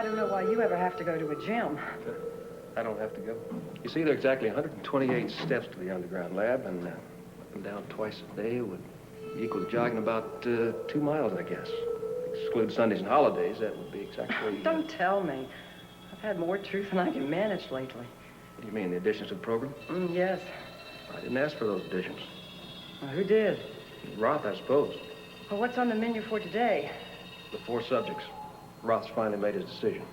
I don't know why you ever have to go to a gym. I don't have to go. You see, there are exactly 128 steps to the underground lab, and up and down twice a day would equal jogging about 2 miles, I guess. Exclude Sundays and holidays, that would be exactly... Don't tell me. I've had more truth than I can manage lately. What do you mean, the additions to the program? Yes. I didn't ask for those additions. Well, who did? Roth, I suppose. Well, what's on the menu for today? The 4 subjects. Roth's finally made his decision.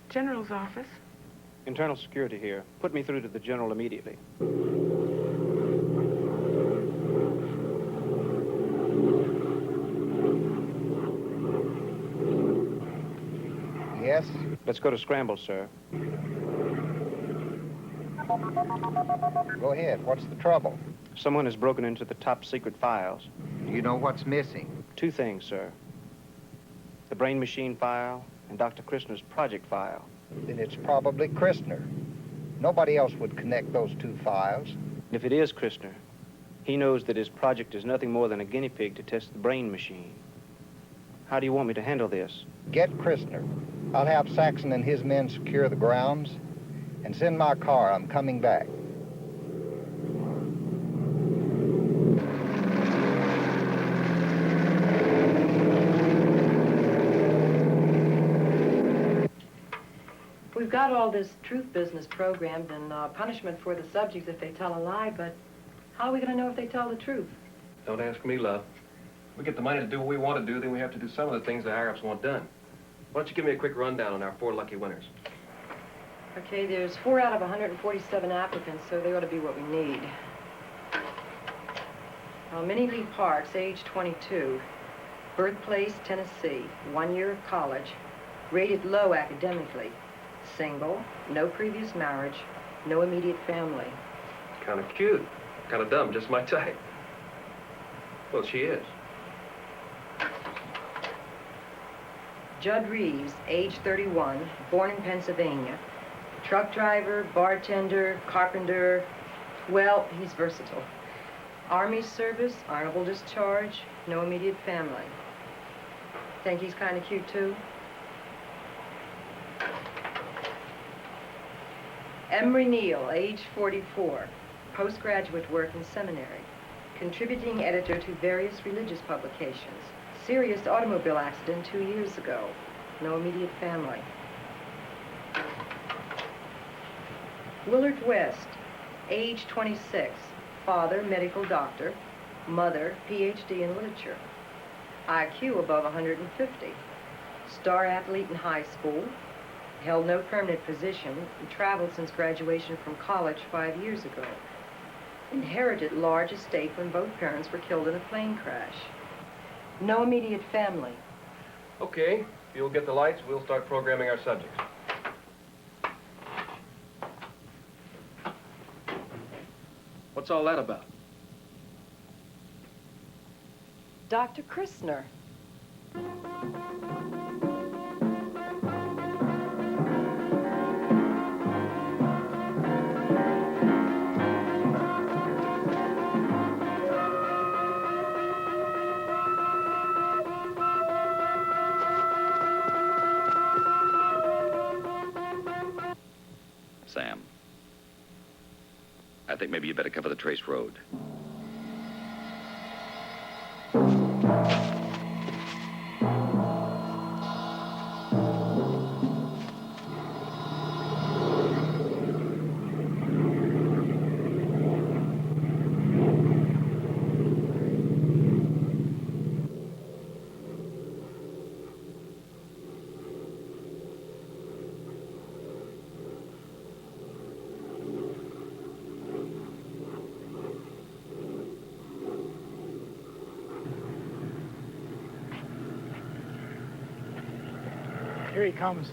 General's office. Internal security here. Put me through to the general immediately. Yes? Let's go to scramble, sir. Go ahead. What's the trouble? Someone has broken into the top secret files. Do you know what's missing? 2 things, sir. The brain machine file and Dr. Christner's project file. Then it's probably Christner. Nobody else would connect those 2 files. And if it is Christner, he knows that his project is nothing more than a guinea pig to test the brain machine. How do you want me to handle this? Get Christner. I'll have Saxon and his men secure the grounds, and send my car. I'm coming back. We've got all this truth business programmed and punishment for the subjects if they tell a lie, but how are we going to know if they tell the truth? Don't ask me, love. If we get the money to do what we want to do, then we have to do some of the things the higher-ups want done. Why don't you give me a quick rundown on our 4 lucky winners? Okay, there's 4 out of 147 applicants, so they ought to be what we need. Minnie Lee Parks, age 22, birthplace, Tennessee, 1 year of college, rated low academically, single, no previous marriage, no immediate family. Kind of cute. Kind of dumb, just my type. Well, she is. Judd Reeves, age 31, born in Pennsylvania, truck driver, bartender, carpenter. Well, he's versatile. Army service, honorable discharge, no immediate family. Think he's kind of cute, too? Emery Neal, age 44, postgraduate work in seminary, contributing editor to various religious publications. Serious automobile accident 2 years ago. No immediate family. Willard West, age 26, father, medical doctor, mother, PhD in literature, IQ above 150, star athlete in high school, held no permanent position, and traveled since graduation from college 5 years ago. Inherited large estate when both parents were killed in a plane crash. No immediate family. Okay, if you'll get the lights, we'll start programming our subjects. What's all that about? Dr. Christner. Sam, I think maybe you better cover the trace road. Here he comes.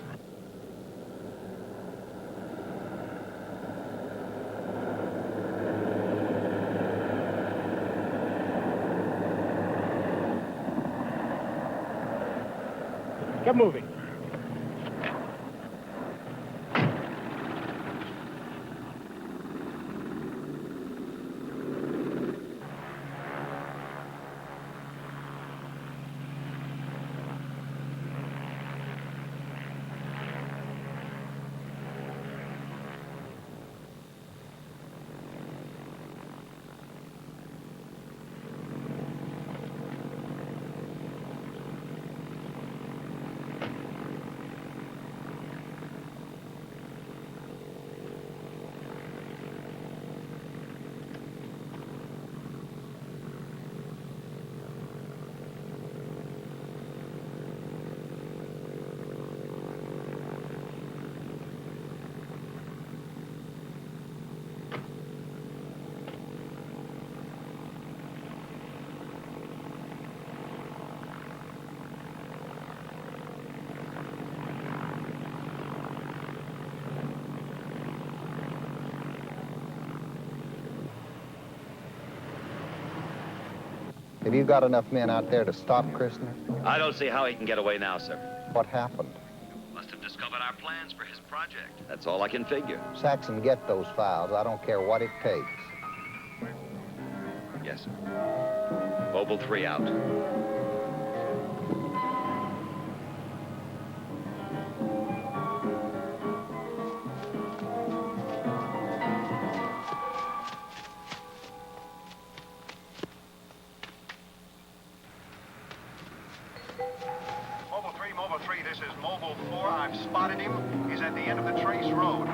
Get moving. Have you got enough men out there to stop Christner? I don't see how he can get away now, sir. What happened? Must have discovered our plans for his project. That's all I can figure. Saxon, get those files. I don't care what it takes. Yes, sir. Mobile 3 out. Mobile 3, this is Mobile 4. I've spotted him. He's at the end of the Trace Road.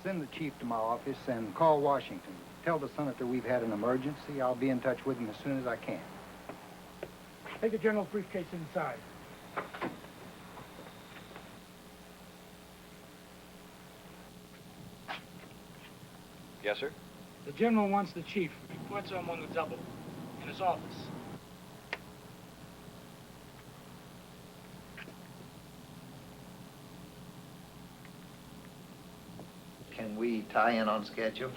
Send the chief to my office and call Washington. Tell the senator we've had an emergency. I'll be in touch with him as soon as I can. Take the general's briefcase inside. Yes, sir? The general wants the chief. Reports him on the double. In his office. Can we tie in on schedule?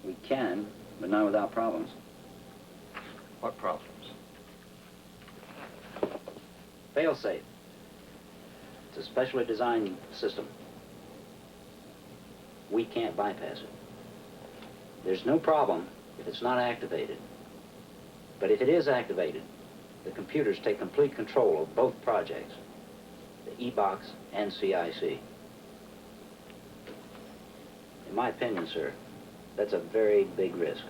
We can, but not without problems. What problems? Fail-safe. It's a specially designed system. We can't bypass it. There's no problem if it's not activated. But if it is activated, the computers take complete control of both projects, the E-Box and CIC. In my opinion, sir, that's a very big risk.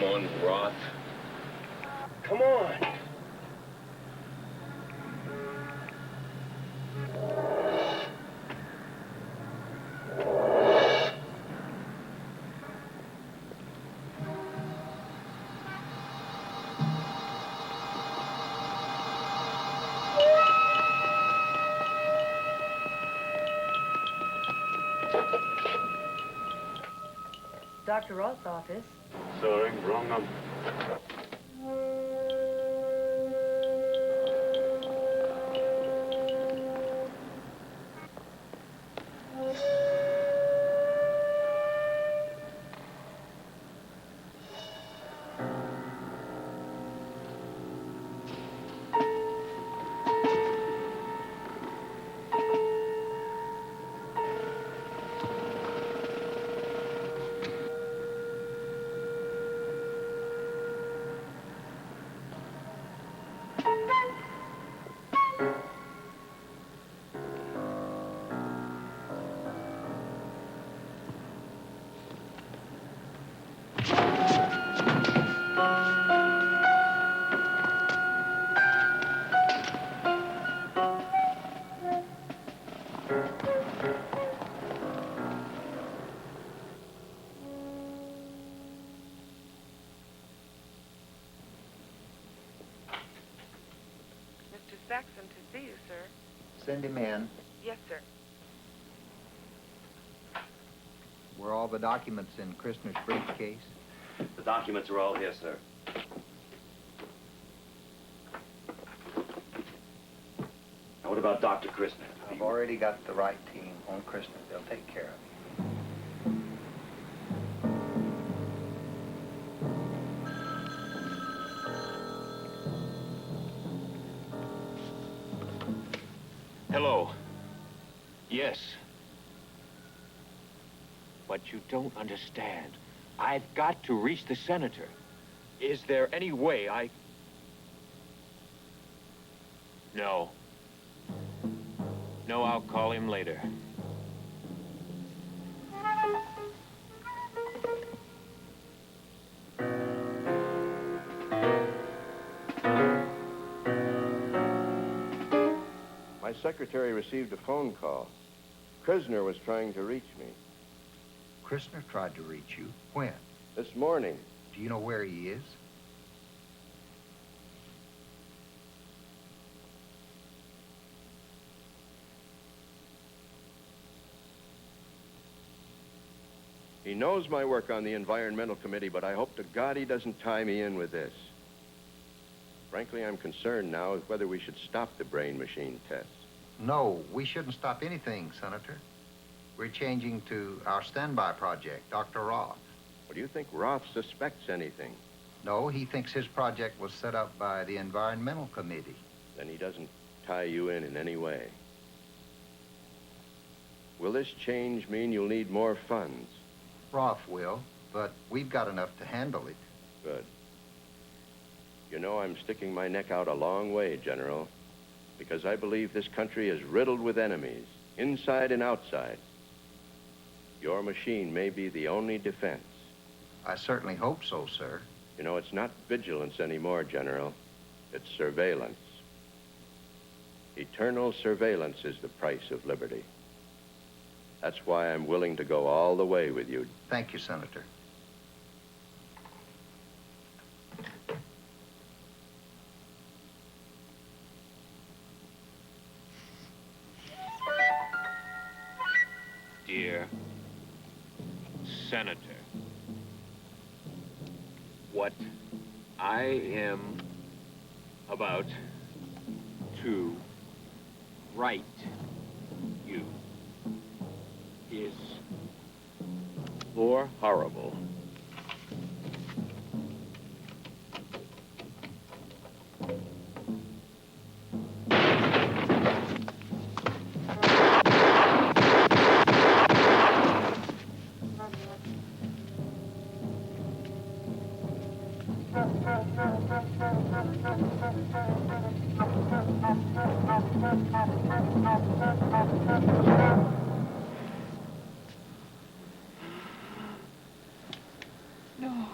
Come on, Roth. Come on. Dr. Roth's office. Sorry, wrong number. Mr. Saxon to see you, sir. Send him in. Yes, sir. Were all the documents in Christner's briefcase? The documents are all here, sir. Now, what about Dr. Christner? I've already got the right team on Christner. They'll take care of him. Hello. Yes. But you don't understand. I've got to reach the senator. Is there any way I... No. No, I'll call him later. My secretary received a phone call. Christner was trying to reach me. Christner tried to reach you. When? This morning. Do you know where he is? He knows my work on the Environmental Committee, but I hope to God he doesn't tie me in with this. Frankly, I'm concerned now with whether we should stop the brain machine tests. No, we shouldn't stop anything, Senator. We're changing to our standby project, Dr. Roth. Well, do you think Roth suspects anything? No, he thinks his project was set up by the Environmental Committee. Then he doesn't tie you in any way. Will this change mean you'll need more funds? Roth will, but we've got enough to handle it. Good. You know, I'm sticking my neck out a long way, General, because I believe this country is riddled with enemies, inside and outside. Your machine may be the only defense. I certainly hope so, sir. You know, it's not vigilance anymore, General. It's surveillance. Eternal surveillance is the price of liberty. That's why I'm willing to go all the way with you. Thank you, Senator. Dear Senator, what I am about to write you is more horrible No.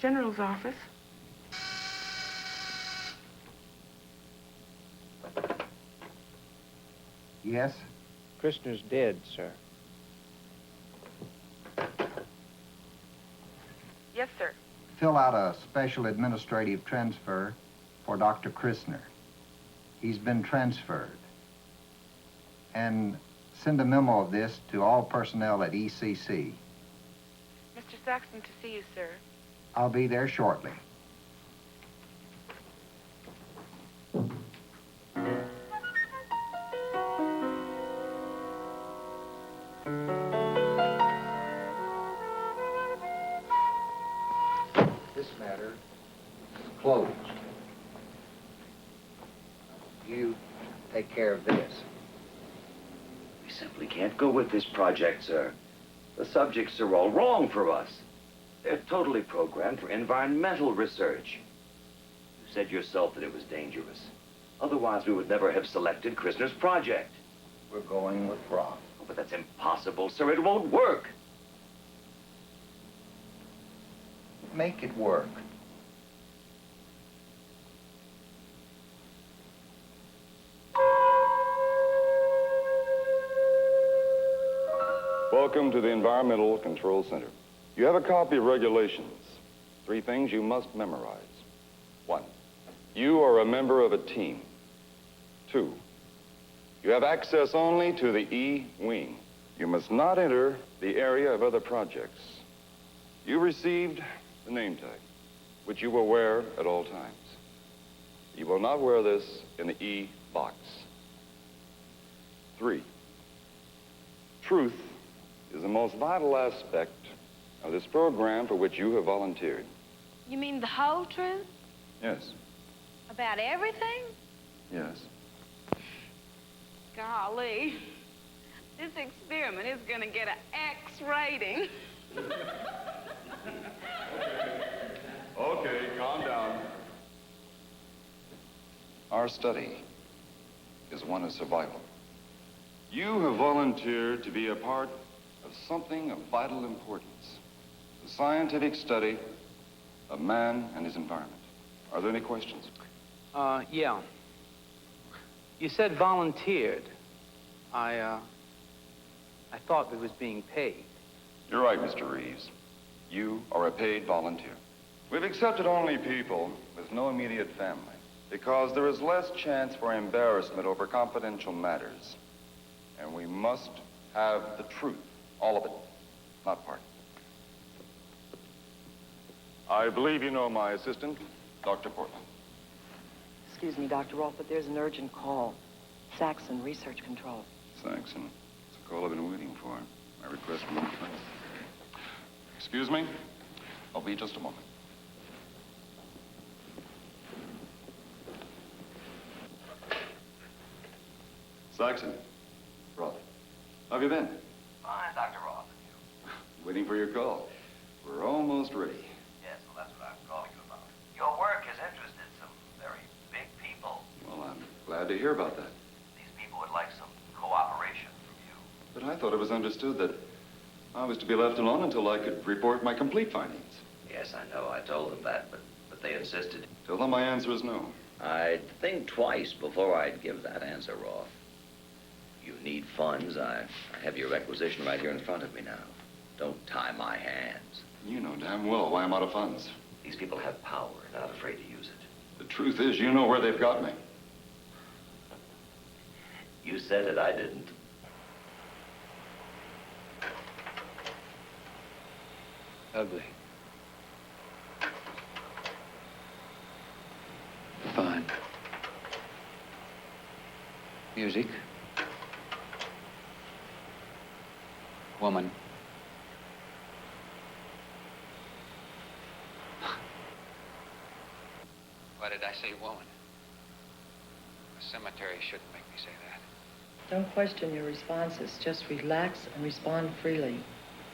General's office. Yes? Christner's dead, sir. Yes, sir. Fill out a special administrative transfer for Dr. Christner. He's been transferred. And send a memo of this to all personnel at ECC. Mr. Saxon to see you, sir. I'll be there shortly. This matter is closed. You take care of this. We simply can't go with this project, sir. The subjects are all wrong for us. They're totally programmed for environmental research. You said yourself that it was dangerous. Otherwise, we would never have selected Christner's project. We're going with Rob. Oh, but that's impossible, sir. It won't work. Make it work. Welcome to the Environmental Control Center. You have a copy of regulations. 3 things you must memorize. 1, you are a member of a team. 2, you have access only to the E wing. You must not enter the area of other projects. You received the name tag, which you will wear at all times. You will not wear this in the E box. 3, truth is the most vital aspect of this program for which you have volunteered. You mean the whole truth? Yes. About everything? Yes. Golly. This experiment is gonna get an X rating. Okay, calm down. Our study is one of survival. You have volunteered to be a part of something of vital importance. The scientific study of man and his environment. Are there any questions? Yeah. You said volunteered. I thought it was being paid. You're right, Mr. Reeves. You are a paid volunteer. We've accepted only people with no immediate family because there is less chance for embarrassment over confidential matters. And we must have the truth, all of it, not part. I believe you know my assistant, Dr. Portland. Excuse me, Dr. Rolfe, but there's an urgent call. Saxon, Research Control. Saxon. It's a call I've been waiting for. My request for more time. Excuse me? I'll be just a moment. Saxon. Roth. How have you been? Fine, Dr. Roth. Waiting for your call. We're almost ready. Yes, well, that's what I'm calling you about. Your work has interested some very big people. Well, I'm glad to hear about that. These people would like some cooperation from you. But I thought it was understood that I was to be left alone until I could report my complete findings. Yes, I know. I told them that, but they insisted. Tell them my answer is no. I'd think twice before I'd give that answer, Roth. You need funds. I have your requisition right here in front of me now. Don't tie my hands. You know damn well why I'm out of funds. These people have power, not afraid to use it. The truth is, you know where they've got me. You said it, I didn't. Ugly. Fine. Music. Woman. Why did I say woman? A cemetery shouldn't make me say that. Don't question your responses. Just relax and respond freely.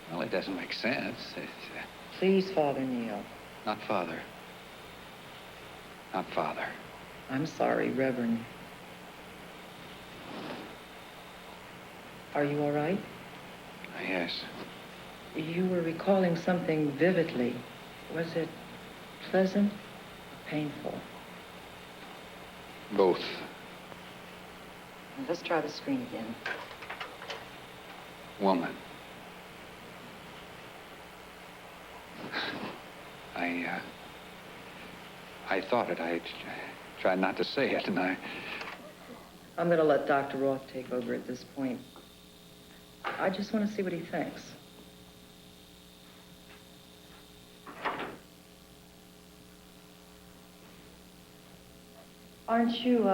Well, it doesn't make sense. It's, Please, Father Neil. not father. Not father. I'm sorry, Reverend. Are you all right? Yes. You were recalling something vividly. Was it Pleasant or painful? Both. Let's try the screen again. Woman. I thought it. I tried not to say it, and I'm going to let Dr. Roth take over at this point. I just want to see what he thinks. Aren't you,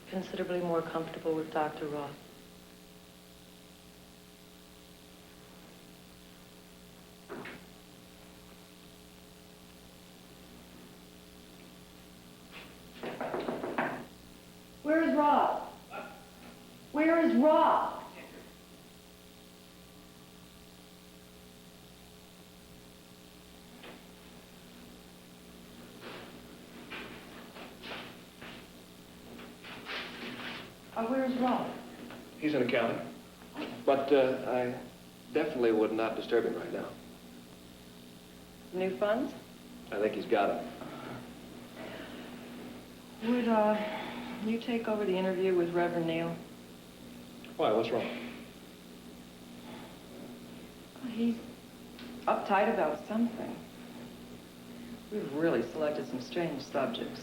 considerably more comfortable with Dr. Roth? Where is Roth? Where is Roth? Where is Roth? He's in accounting. But I definitely would not disturb him right now. New funds? I think he's got it. Would, you take over the interview with Reverend Neal? Why? What's wrong? He's uptight about something. We've really selected some strange subjects.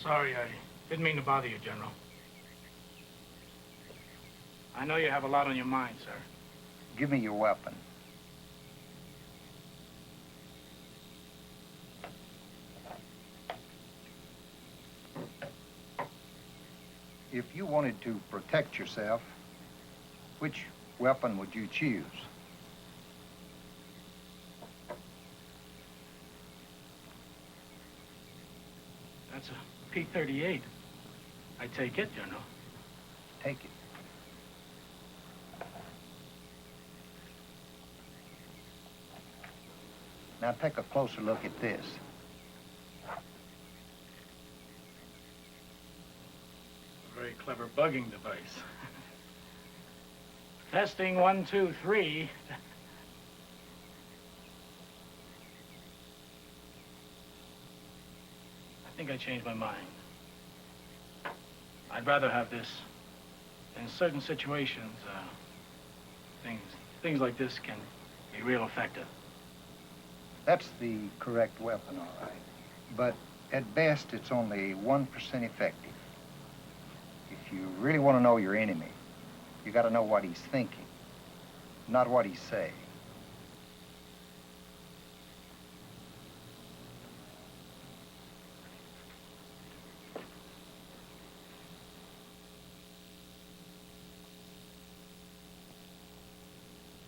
Sorry, I didn't mean to bother you, General. I know you have a lot on your mind, sir. Give me your weapon. If you wanted to protect yourself, which weapon would you choose? That's a P-38. I take it, General. Take it. Now take a closer look at this. A very clever bugging device. Testing 1, 2, 3. I think I changed my mind. I'd rather have this. In certain situations, things like this can be real effective. That's the correct weapon, all right. But at best, it's only 1% effective. If you really want to know your enemy, you got to know what he's thinking, not what he's saying.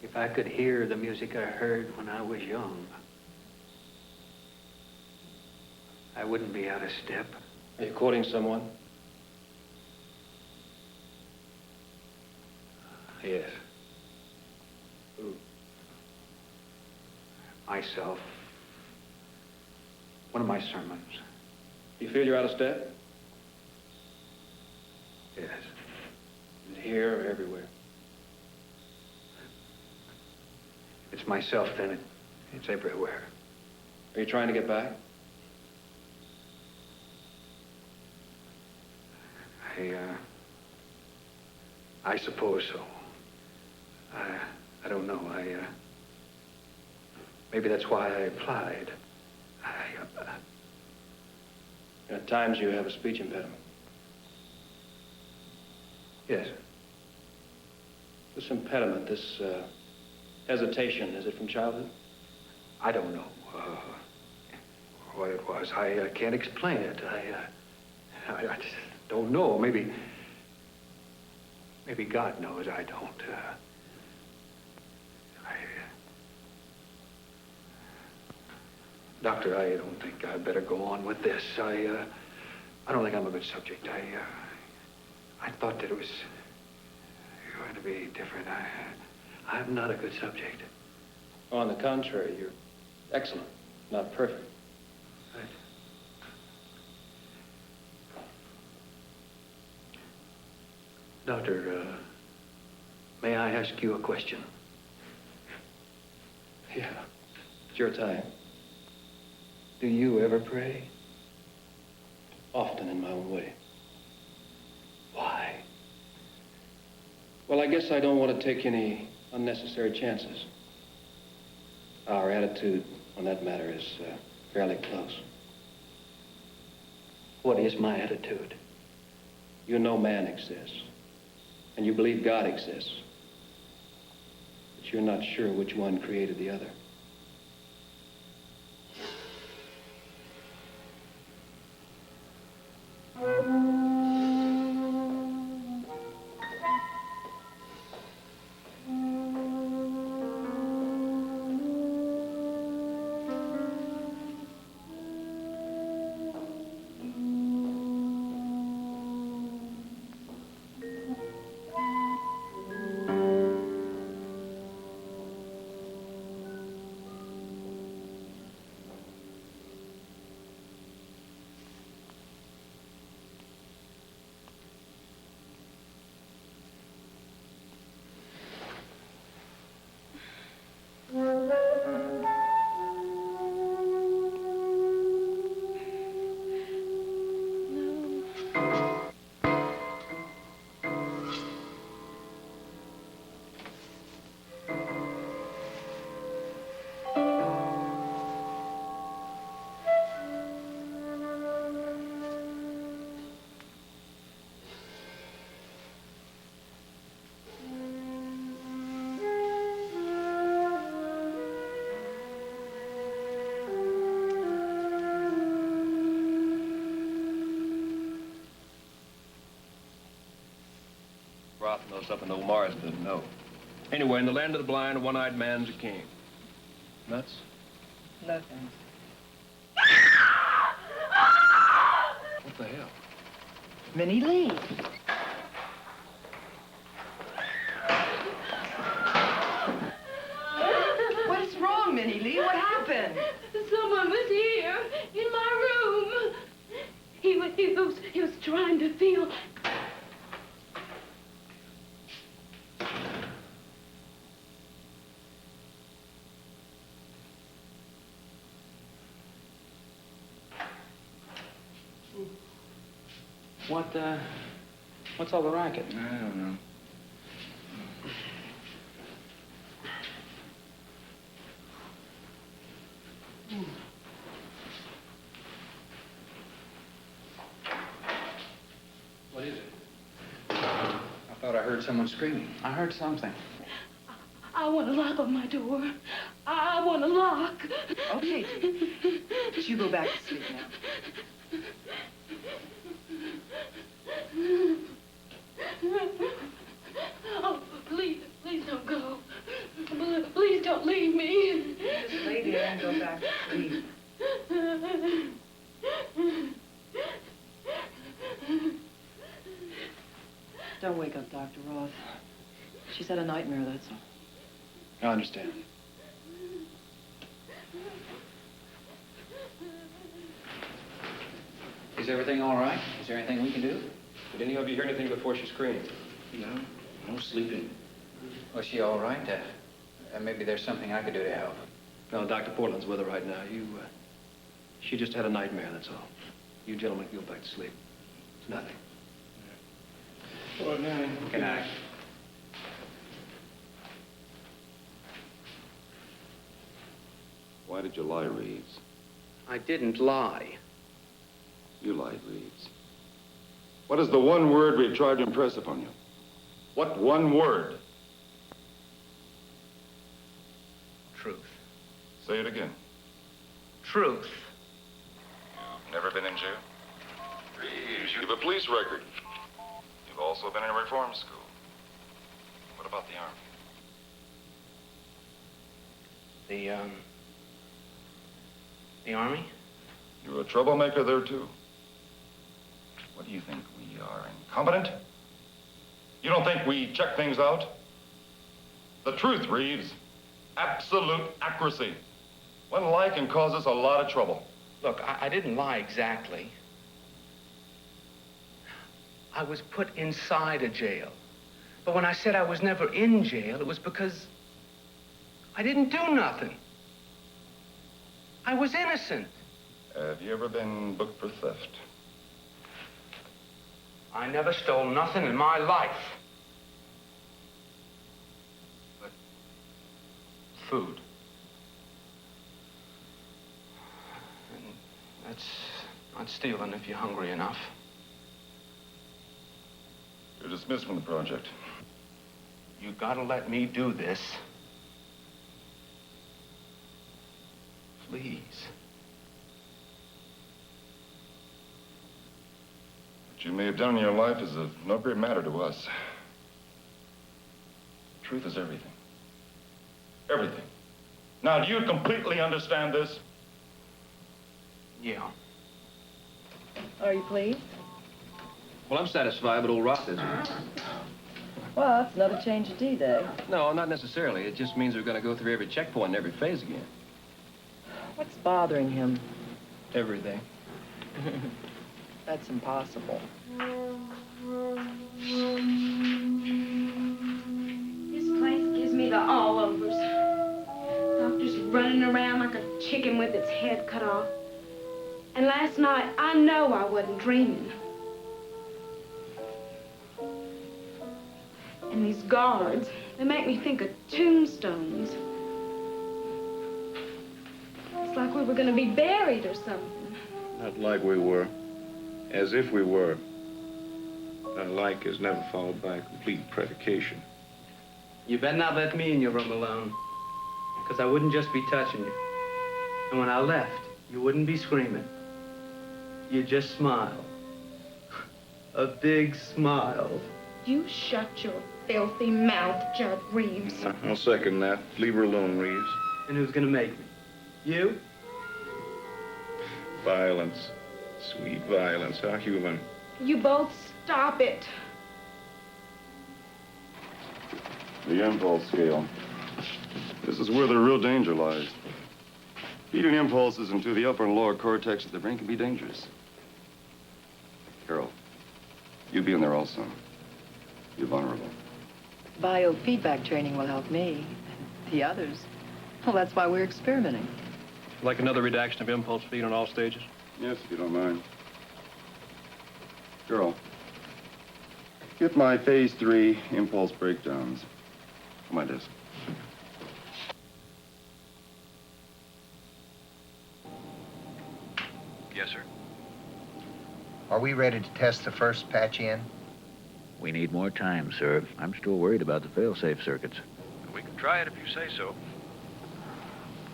If I could hear the music I heard when I was young, I wouldn't be out of step. Are you quoting someone? Yes. Who? Myself. One of my sermons. You feel you're out of step? Yes. Is it here or everywhere? It's myself, then. It's everywhere. Are you trying to get back? I suppose so. I don't know. Maybe that's why I applied. At times you have a speech impediment. Yes. This impediment, this hesitation, is it from childhood? I don't know what it was. I can't explain it. I just don't know. Maybe God knows. I don't. Doctor, I don't think I'd better go on with this. I don't think I'm a good subject. I thought that it was going to be different. I'm not a good subject. On the contrary, you're excellent, not perfect. Right. Doctor, may I ask you a question? Yeah, it's your time. Do you ever pray? Often in my own way. Why? Well, I guess I don't want to take any unnecessary chances. Our attitude on that matter is fairly close. What is my attitude? You know man exists, and you believe God exists, but you're not sure which one created the other. Roth knows something old Morris didn't know. Anyway, in the land of the blind, a one-eyed man's a king. Nuts? Nothing. What the hell? Minnie Lee. What's wrong, Minnie Lee? What happened? Someone was here in my room. He was trying to feel. What's all the racket? I don't know. What is it? I thought I heard someone screaming. I heard something. I want a lock on my door. I want a lock. Okay, dear. But you go back to sleep now. Oh, please don't go. Please don't leave me. Just lay there and go back to sleep. Don't wake up, Dr. Roth. She's had a nightmare, that's all. I understand. Is everything all right? Is there anything we can do? Did any of you hear anything before she screamed? No sleeping. Was she all right? Maybe there's something I could do to help. No, Dr. Portland's with her right now. She just had a nightmare, that's all. You gentlemen can go back to sleep. It's nothing. Good night. Good night. Why did you lie, Reeves? I didn't lie. You lied, Reeves. What is the one word we've tried to impress upon you? What one word? Truth. Say it again. Truth. You've never been in jail? Reeves, you have a police record. You've also been in reform school. What about the Army? The Army? You were a troublemaker there, too. What do you think? We are incompetent? You don't think we check things out? The truth, Reeves. Absolute accuracy. One lie can cause us a lot of trouble. Look, I didn't lie exactly. I was put inside a jail. But when I said I was never in jail, it was because I didn't do nothing. I was innocent. Have you ever been booked for theft? I never stole nothing in my life. But food. And that's not stealing if you're hungry enough. You're dismissed from the project. You gotta let me do this. Please. What you may have done in your life is of no great matter to us. Truth is everything. Everything. Now, do you completely understand this? Yeah. Are you pleased? Well, I'm satisfied, but old Roth isn't. Well, it's another change of D-Day. No, not necessarily. It just means we're going to go through every checkpoint and every phase again. What's bothering him? Everything. That's impossible. This place gives me the all-overs. Doctor's running around like a chicken with its head cut off. And last night, I know I wasn't dreaming. And these guards, they make me think of tombstones. It's like we were gonna be buried or something. Not like we were. As if we were. A like is never followed by a complete predication. You better not let me in your room alone, because I wouldn't just be touching you. And when I left, you wouldn't be screaming. You'd just smile. A big smile. You shut your filthy mouth, Judd Reeves. I'll second that. Leave her alone, Reeves. And who's gonna make me? You? Violence. Sweet violence. How human. You both stop it. The impulse scale. This is where the real danger lies. Feeding impulses into the upper and lower cortex of the brain can be dangerous. Carol, you be in there also. You're vulnerable. Biofeedback training will help me. The others, well, that's why we're experimenting. Like another redaction of impulse feed on all stages? Yes, if you don't mind. Carol, get my phase 3 impulse breakdowns on my desk. Yes, sir. Are we ready to test the first patch in? We need more time, sir. I'm still worried about the fail-safe circuits. We can try it if you say so.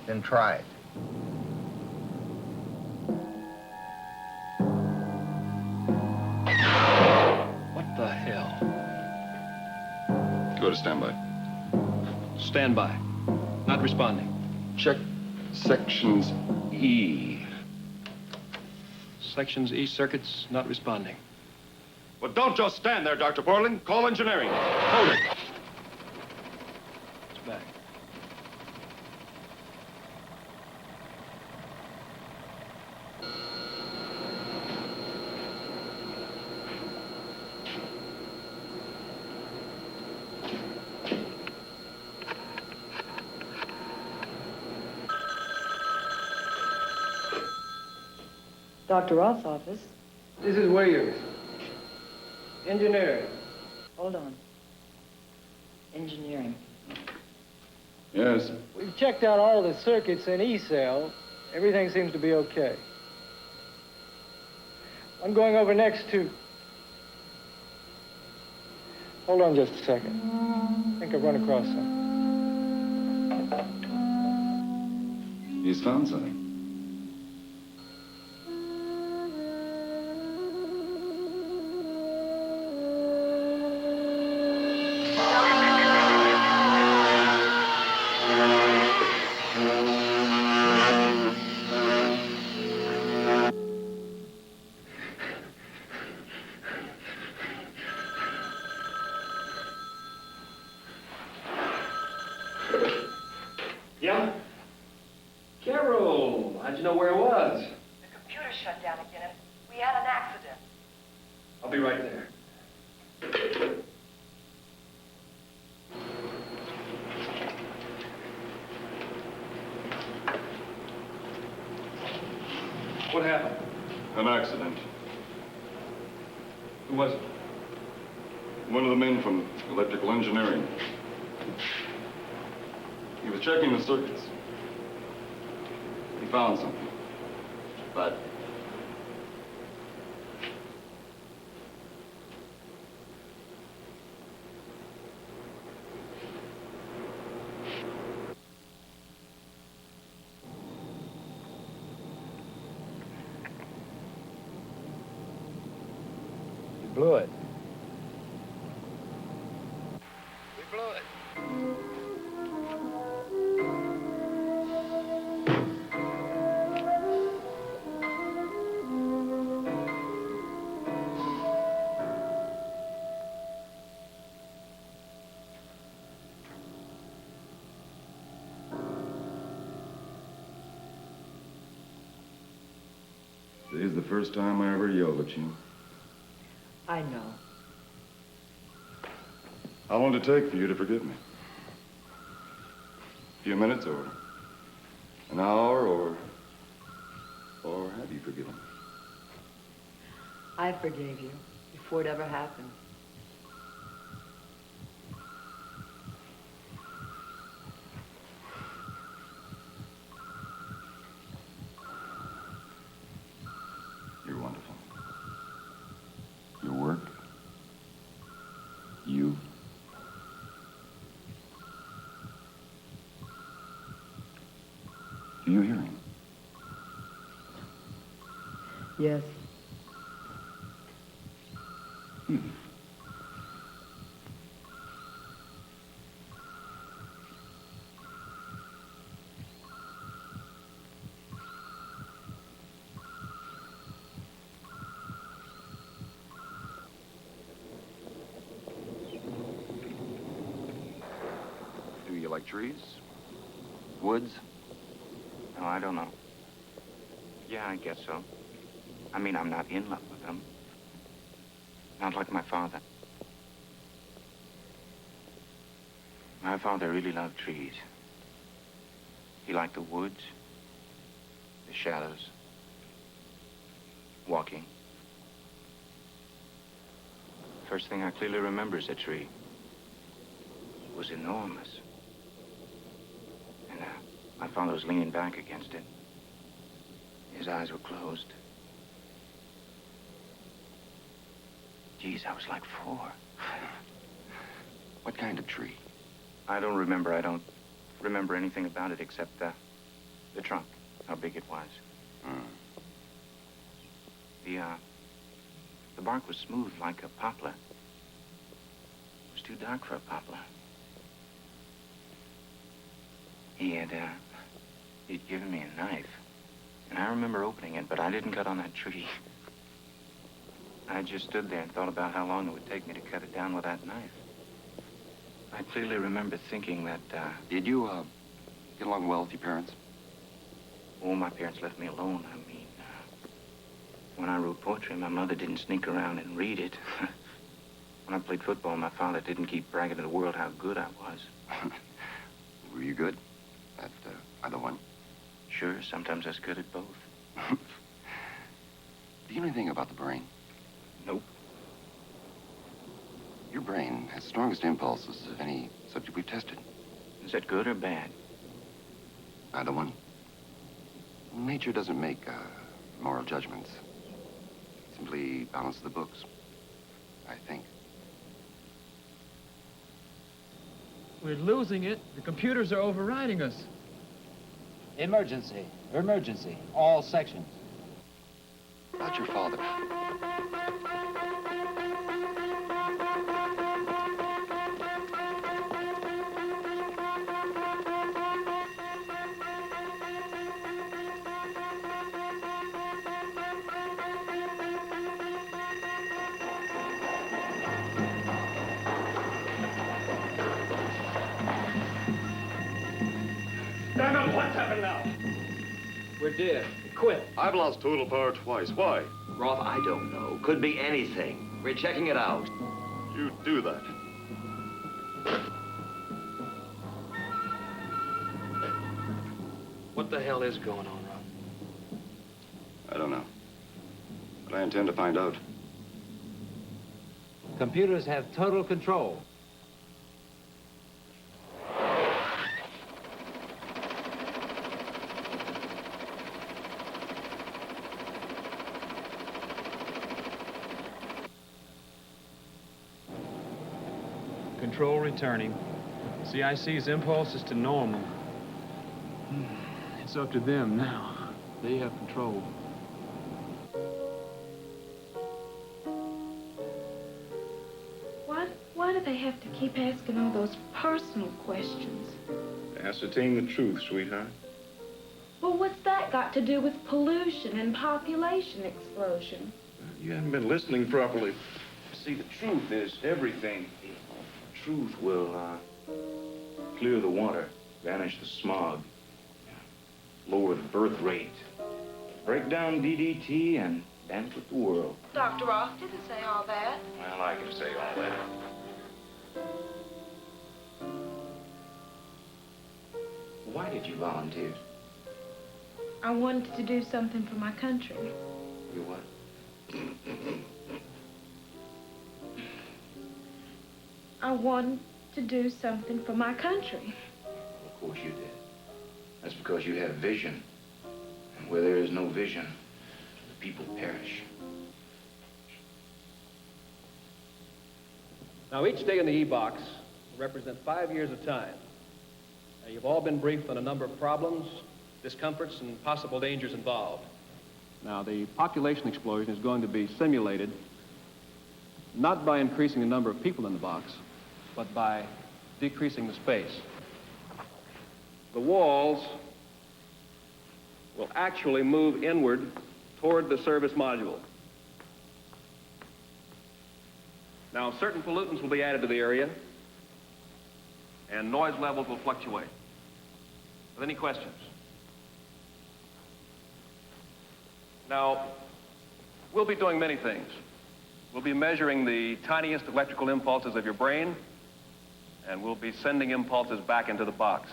Then try it. What the hell? Go to standby. Standby. Not responding. Check sections E. Sections E circuits not responding. Well, don't just stand there, Dr. Portland. Call engineering. Hold it. It's back. Dr. Roth's office. This is Williams. Engineering. Hold on. Engineering. Yes. We've checked out all the circuits in E-cell. Everything seems to be okay. I'm going over next to... Hold on just a second. I think I've run across something. He's found something. Yeah? Carol, how'd you know where it was? The computer shut down again. We had an accident. I'll be right there. What happened? An accident. Who was it? One of the men from electrical engineering. He was checking the circuits. He found something. But You blew it. We blew it. today's the first time I ever yelled at you. I know. How long did it take for you to forgive me? A few minutes or an hour or have you forgiven me? I forgave you before it ever happened. You're wonderful. Your work, you. Do you hear him? Yes. Do you like trees? Woods? No, I don't know. Yeah, I guess so. I mean, I'm not in love with them. Not like my father. My father really loved trees. He liked the woods, the shadows, walking. First thing I clearly remember is a tree. It was enormous. And my father was leaning back against it. His eyes were closed. Geez, I was like 4. What kind of tree? I don't remember. I don't remember anything about it except the trunk, how big it was. The bark was smooth like a poplar. It was too dark for a poplar. He'd given me a knife, and I remember opening it, but I didn't cut on that tree. I just stood there and thought about how long it would take me to cut it down with that knife. I clearly remember thinking that, Did you, get along well with your parents? Oh, my parents left me alone. I mean, when I wrote poetry, my mother didn't sneak around and read it. When I played football, my father didn't keep bragging to the world how good I was. Were you good at either one? Sure, sometimes I was good at both. Do you know anything about the brain? Nope. Your brain has the strongest impulses of any subject we've tested. Is that good or bad? Either one. Nature doesn't make moral judgments. It simply balances the books, I think. We're losing it. The computers are overriding us. Emergency. Emergency. All sections. About your father. We're dead. Quit. I've lost total power twice. Why? Roth, I don't know. Could be anything. We're checking it out. You do that. What the hell is going on, Roth? I don't know. But I intend to find out. Computers have total control. Control returning. CIC's impulse is to normal. It's up to them now. They have control. Why do they have to keep asking all those personal questions? Ascertain the truth, sweetheart. Well, what's that got to do with pollution and population explosion? You haven't been listening properly. See, the truth is everything. Truth will clear the water, banish the smog, lower the birth rate, break down DDT, and dance with the world. Dr. Roth didn't say all that. Well, I can say all that. Why did you volunteer? I wanted to do something for my country. You what? I wanted to do something for my country. Of course you did. That's because you have vision. And where there is no vision, the people perish. Now, each day in the E-box will represent 5 years of time. Now, you've all been briefed on a number of problems, discomforts, and possible dangers involved. Now, the population explosion is going to be simulated not by increasing the number of people in the box, but by decreasing the space. The walls will actually move inward toward the service module. Now, certain pollutants will be added to the area, and noise levels will fluctuate. With any questions? Now, we'll be doing many things. We'll be measuring the tiniest electrical impulses of your brain, and we'll be sending impulses back into the box.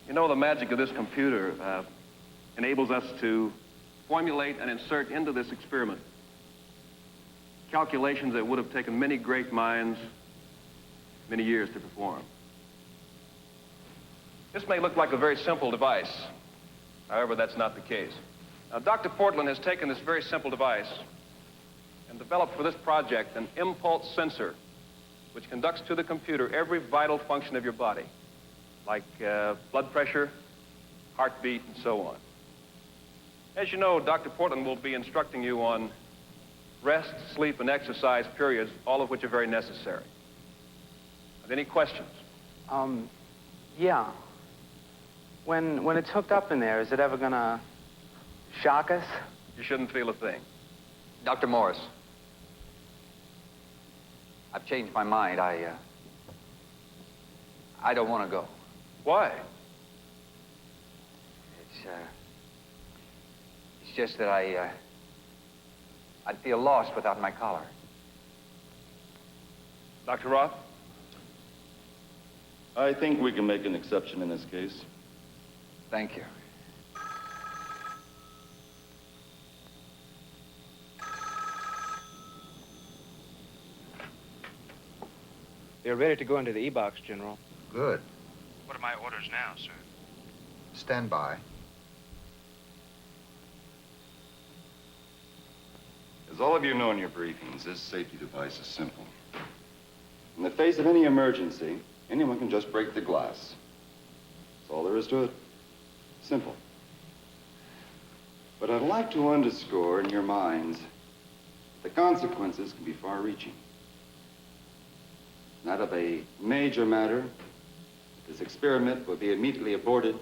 You know, the magic of this computer enables us to formulate and insert into this experiment calculations that would have taken many great minds many years to perform. This may look like a very simple device. However, that's not the case. Now, Dr. Portland has taken this very simple device and developed for this project an impulse sensor which conducts to the computer every vital function of your body, like blood pressure, heartbeat, and so on. As you know, Dr. Portland will be instructing you on rest, sleep, and exercise periods, all of which are very necessary. Are there any questions? Yeah. When it's hooked up in there, is it ever gonna shock us? You shouldn't feel a thing. Dr. Morris, I've changed my mind. I don't want to go. Why? It's just that I'd feel lost without my collar. Dr. Roth? I think we can make an exception in this case. Thank you. They're ready to go into the E-box, General. Good. What are my orders now, sir? Stand by. As all of you know in your briefings, this safety device is simple. In the face of any emergency, anyone can just break the glass. That's all there is to it. Simple. But I'd like to underscore in your minds the consequences can be far-reaching. Not of a major matter, this experiment will be immediately aborted,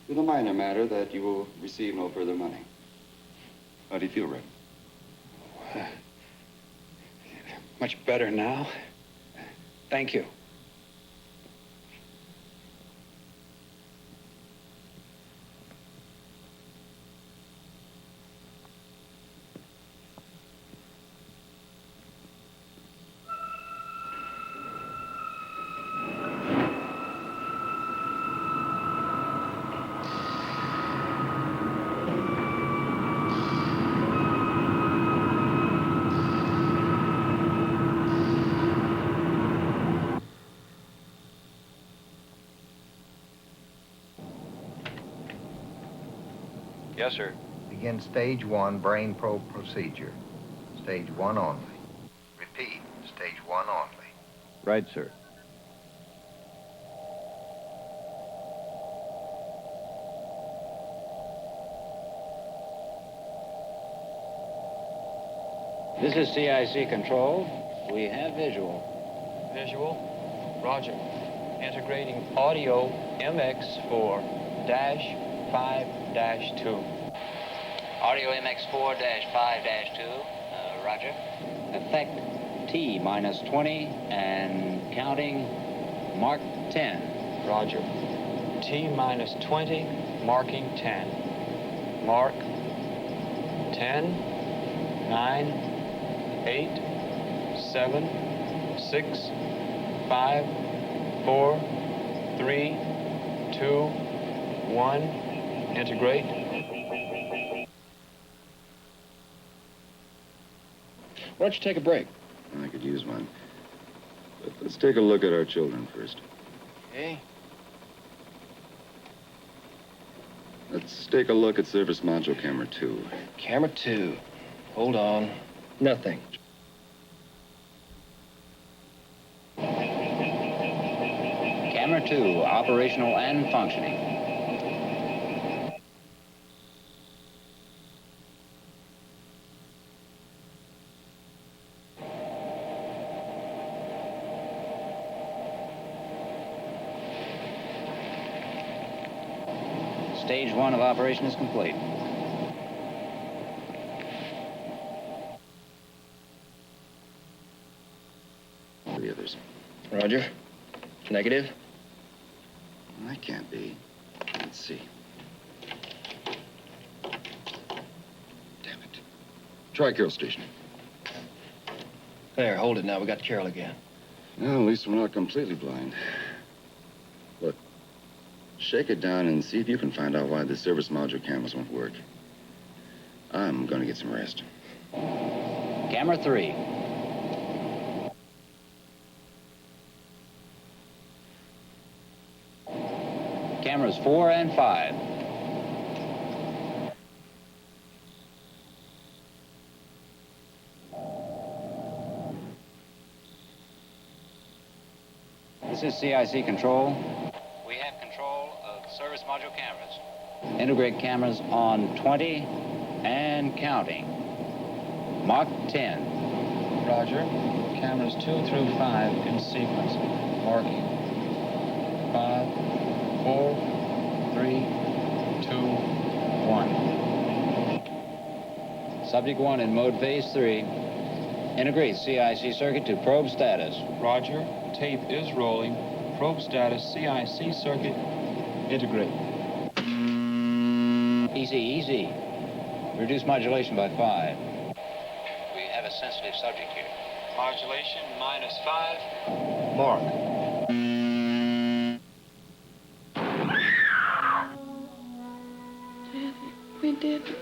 with a minor matter that you will receive no further money. How do you feel, Rick? Much better now. Thank you. Yes, sir. Begin stage 1 brain probe procedure. Stage 1 only. Repeat, stage 1 only. Right, sir. This is CIC control. We have visual. Visual. Roger. Integrating audio MX4 -5-2. Audio MX4-5-2. Roger. Effect T-20 and counting mark 10. Roger. T-20, marking 10. Mark 10, 9, 8, 7, 6, 5, 4, 3, 2, 1. Integrate. Why don't you take a break? I could use one. But let's take a look at our children first. Okay. Let's take a look at service module camera 2. Camera 2. Hold on. Nothing. Camera 2, operational and functioning. Stage 1 of operation is complete. The others. Roger. Negative. That can't be. Let's see. Damn it. Try Carroll Station. There, hold it now. We got Carol again. Well, at least we're not completely blind. Look, shake it down and see if you can find out why the service module cameras won't work. I'm gonna get some rest. Camera 3. Cameras 4 and 5. This is CIC control. We have control of service module cameras. Integrate cameras on 20 and counting. Mark 10. Roger. Cameras 2 through 5 in sequence. Marking 5, 4, 3, 2, 1. Subject 1 in mode phase 3. Integrate CIC circuit to probe status. Roger. Tape is rolling. Probe status, CIC circuit. Integrate. Easy, easy. Reduce modulation by 5. We have a sensitive subject here. Modulation -5. Mark. We did it.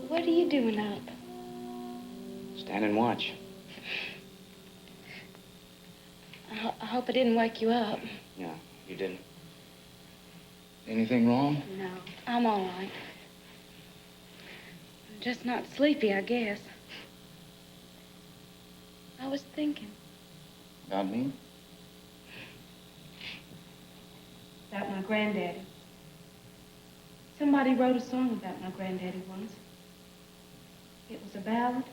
What are you doing up? Stand and watch. I hope I didn't wake you up. No, you didn't. Anything wrong? No, I'm all right. I'm just not sleepy, I guess. I was thinking About me? about my granddaddy. Somebody wrote a song about my granddaddy once. It was a ballad,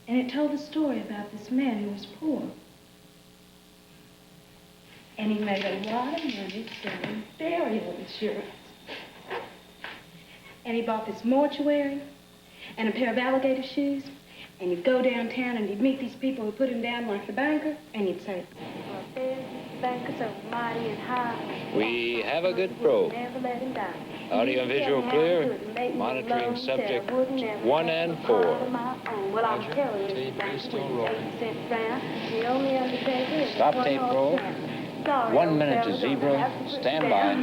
and it told a story about this man who was poor. And he made a lot of money selling burial insurance. And he bought this mortuary and a pair of alligator shoes, and he'd go downtown and he'd meet these people who put him down like the banker, and he'd say, "Prosperity, bank so mighty and high. We have a good probe. Never let him die. Audio and visual clear. Monitoring subject 1 and 4. Well, I'm telling you, Tape is still rolling. the only undertaker is Stop tape roll. 1 minute to zebra. Stand by.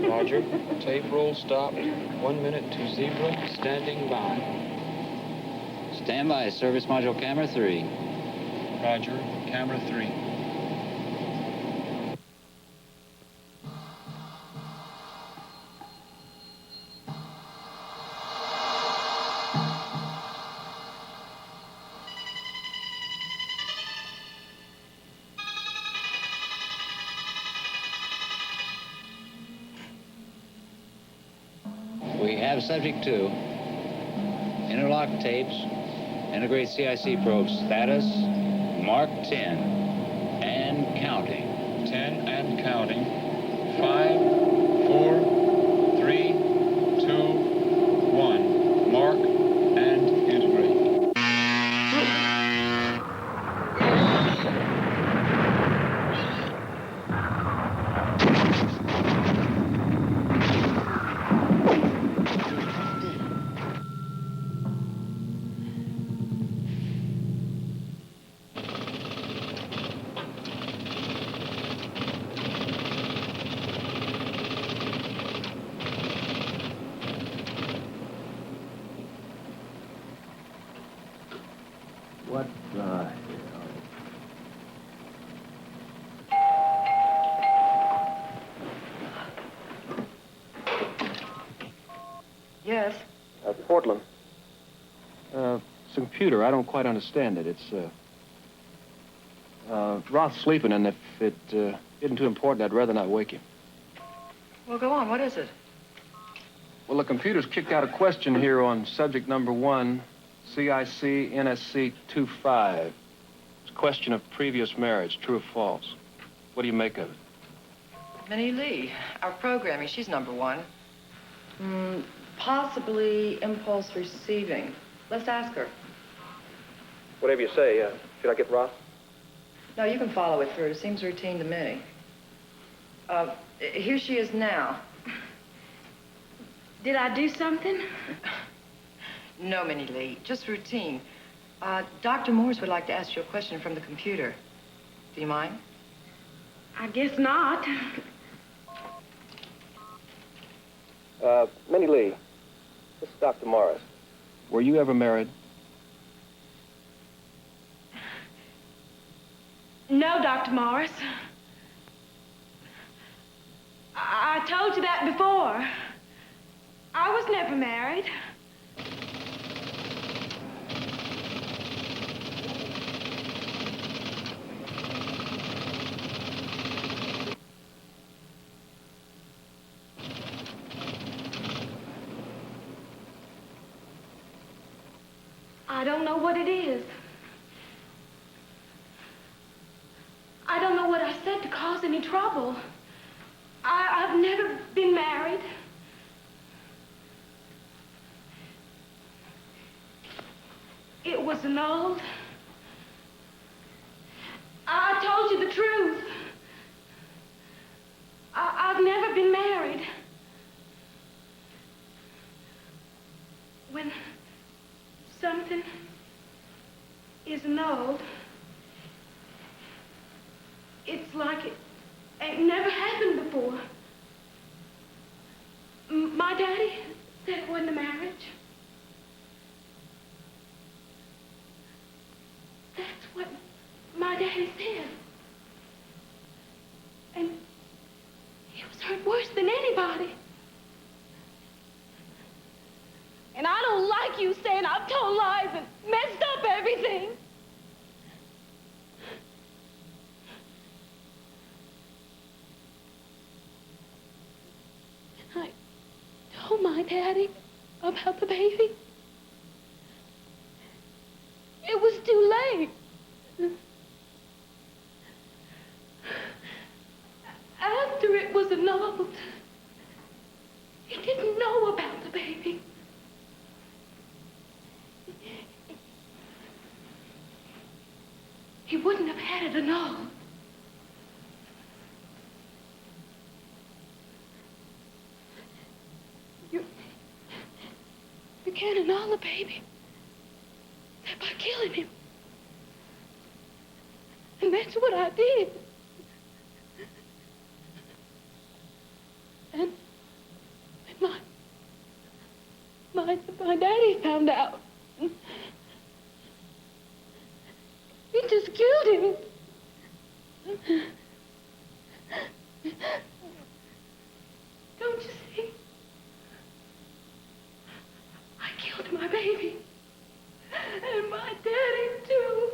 Roger. Tape roll stopped. 1 minute to zebra. Standing by. Stand by. Service module camera 3. Roger. Camera 3. We have subject 2. Interlock tapes. Integrate CIC probe status. Mark 10. And counting. 10 and counting. 5, 4, 3, 2, 1. Mark and integrate. What the hell? Yes. Portland. It's a computer. I don't quite understand it. It's, Roth's sleeping, and if it isn't too important, I'd rather not wake him. Well, go on. What is it? Well, the computer's kicked out a question here on subject number 1, CIC NSC 25. It's a question of previous marriage, true or false. What do you make of it? Minnie Lee, our programming. She's number 1. Possibly impulse receiving. Let's ask her. Whatever you say. Should I get Roth? No, you can follow it through. It seems routine to me. Here she is now. Did I do something? No, Minnie Lee, just routine. Dr. Morse would like to ask you a question from the computer. Do you mind? I guess not. Minnie Lee, this is Dr. Morris. Were you ever married? No, Dr. Morris. I told you that before. I was never married. I don't know what it is. I don't know what I said to cause any trouble. I've never been married. It was annulled. I told you the truth. I've never been married. When something is annulled, it's like it ain't never happened before. My daddy said it wasn't a marriage. That's what my daddy said. And he was hurt worse than anybody. And I don't like you saying I've told lies and messed up everything. I told my daddy about the baby. It was too late. After it was annulled, he didn't know about the baby. He wouldn't have had it annulled can annul the baby. That by killing him. And that's what I did. And my daddy found out. He just killed him. Don't you see? I killed my baby. And my daddy, too.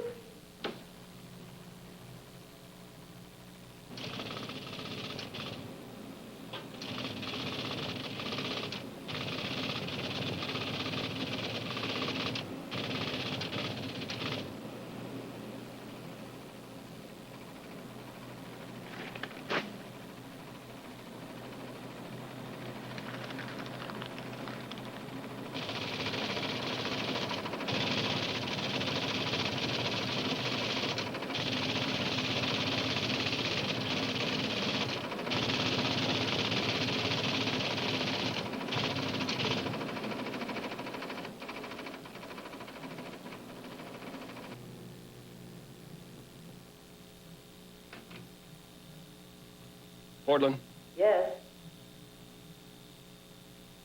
Portland, Yes.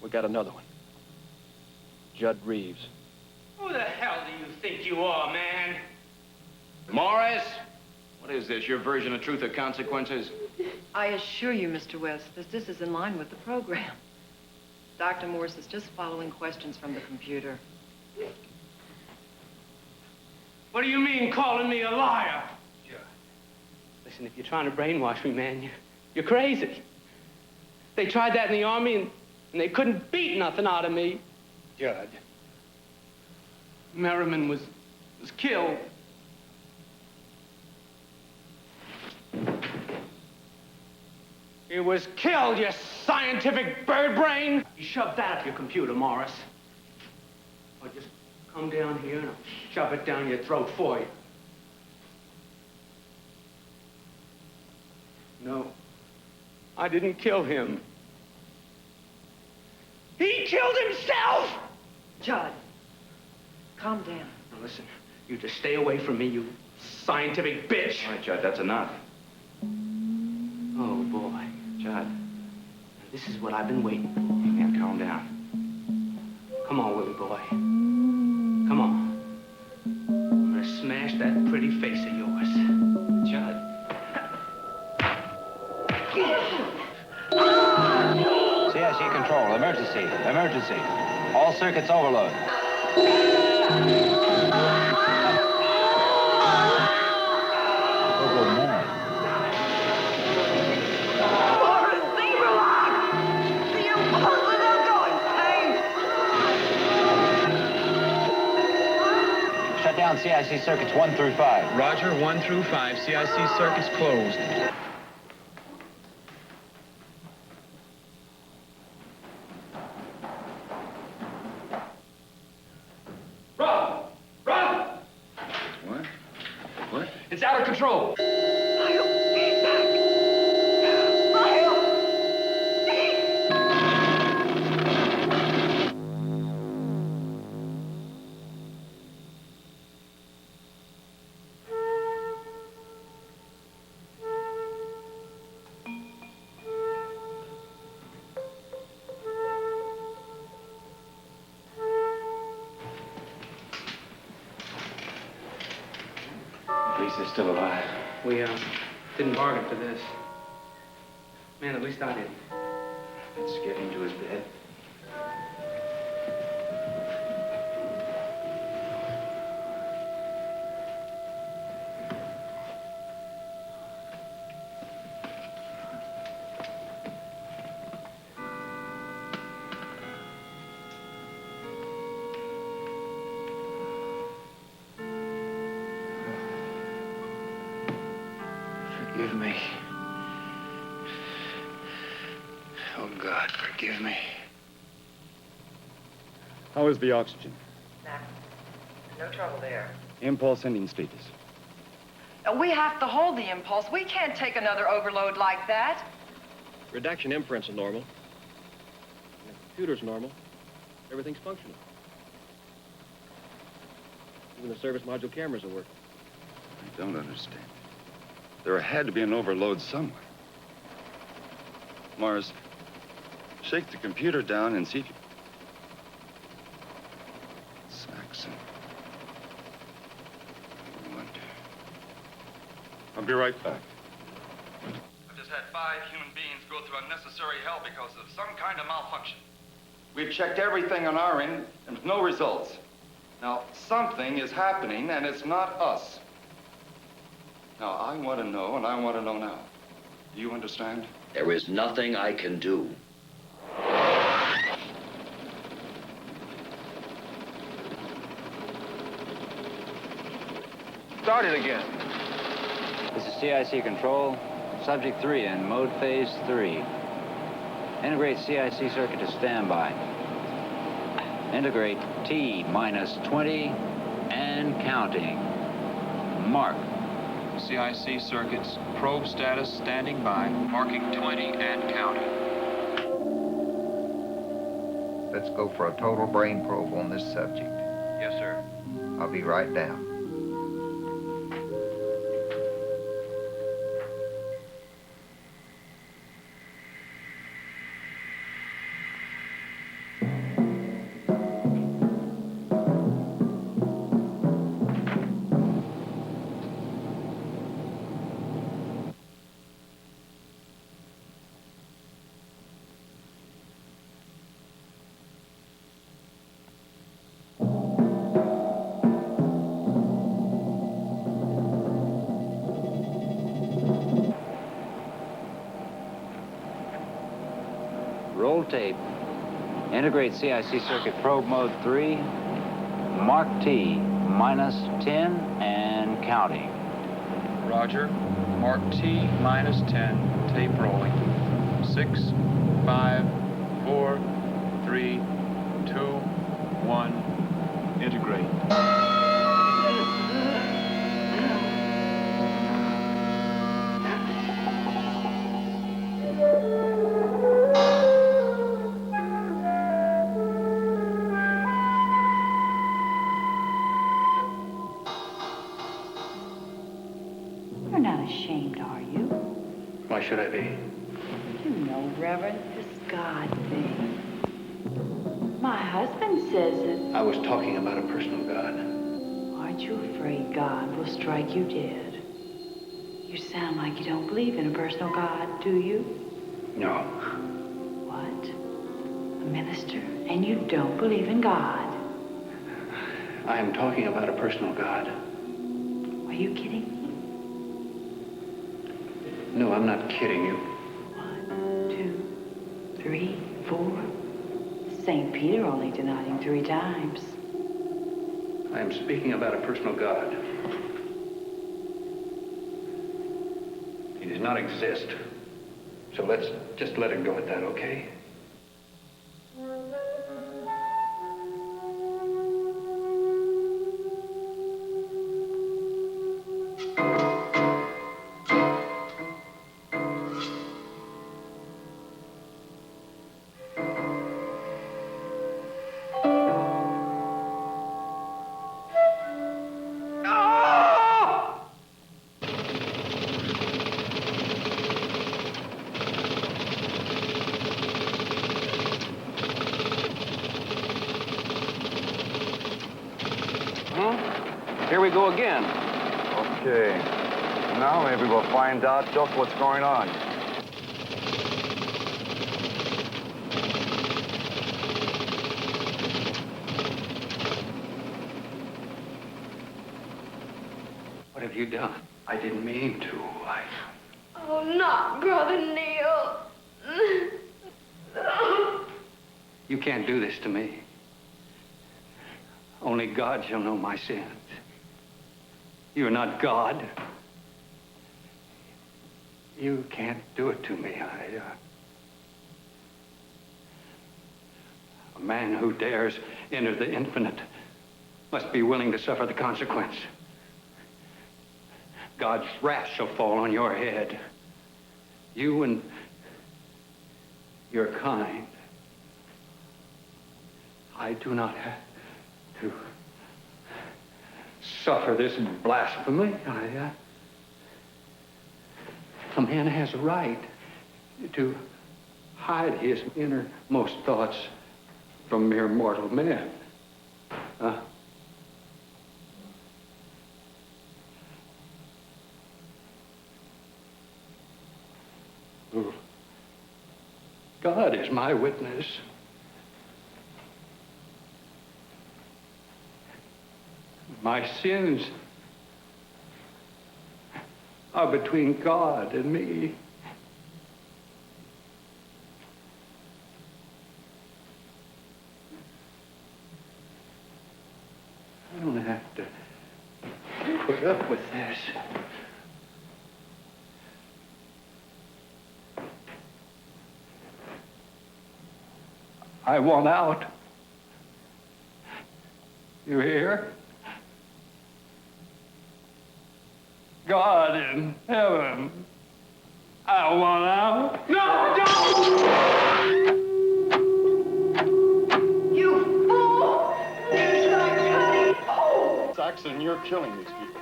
we got another one. Judd Reeves. Who the hell do you think you are, man? Morris? What is this, your version of Truth or Consequences? I assure you, Mr. West, that this is in line with the program. Dr. Morse is just following questions from the computer. What do you mean, calling me a liar? Listen, if you're trying to brainwash me, man, you're crazy. They tried that in the Army, and they couldn't beat nothing out of me. Judd. Merriman was killed. He was killed, you scientific bird brain! You shove that up your computer, Morris. Or just come down here and I'll shove it down your throat for you. No, I didn't kill him. He killed himself! Judd, calm down. Now listen, you just stay away from me, you scientific bitch. All right, Judd, that's enough. Oh, boy. Judd. This is what I've been waiting for. Man, calm down. Come on, Willie boy. Come on. I'm gonna smash that pretty face of yours. Judd. CIC control, emergency, emergency. All circuits overload. Shut down CIC circuits 1 through 5. Roger, 1 through 5. CIC circuits closed. Run! Run! What? What? It's out of control. At least they're still alive. We, didn't bargain for this. Man, at least I didn't. Let's get him to his bed. Forgive me. Oh, God, forgive me. How is the oxygen? No trouble there. Impulse sending status. We have to hold the impulse. We can't take another overload like that. Redaction imprints are normal. The computer's normal. Everything's functional. Even the service module cameras are working. I don't understand. There had to be an overload somewhere. Morris, shake the computer down and see if you... Saxon. I wonder. I'll be right back. I've just had 5 human beings go through unnecessary hell because of some kind of malfunction. We've checked everything on our end, and with no results. Now, something is happening, and it's not us. Now, I want to know, and I want to know now. Do you understand? There is nothing I can do. Start it again. This is CIC control. Subject 3 in mode phase 3. Integrate CIC circuit to standby. Integrate T-20 and counting. Mark. CIC circuits, probe status standing by, marking 20 and counting. Let's go for a total brain probe on this subject. Yes, sir. I'll be right down. Roll tape. Integrate CIC circuit probe mode 3. Mark T-10 and counting. Roger. Mark T-10, tape rolling. 6, 5, 4, 3, 2, 1, integrate. You're not ashamed, are you? Why should I be? You know, Reverend, this God thing. My husband says it. I was talking about a personal God. Aren't you afraid God will strike you dead? You sound like you don't believe in a personal God, do you? No. What? A minister? And you don't believe in God? I am talking about a personal God. Are you kidding me? No, I'm not kidding you. 1, 2, 3, 4. St. Peter only denied him 3 times. I am speaking about a personal God. He does not exist. So let's just let it go at that, okay? Here we go again. Okay. Now maybe we'll find out just what's going on. What have you done? I didn't mean to. Oh, not Brother Neil. You can't do this to me. Only God shall know my sins. You're not God. You can't do it to me. A man who dares enter the infinite must be willing to suffer the consequence. God's wrath shall fall on your head. You and your kind. I do not have to suffer this blasphemy. A man has a right to hide his innermost thoughts from mere mortal men. God is my witness. My sins are between God and me. I don't have to put up with this. I want out. You hear? God in heaven, I want out. No, don't! You fool! Saxon, you're killing these people.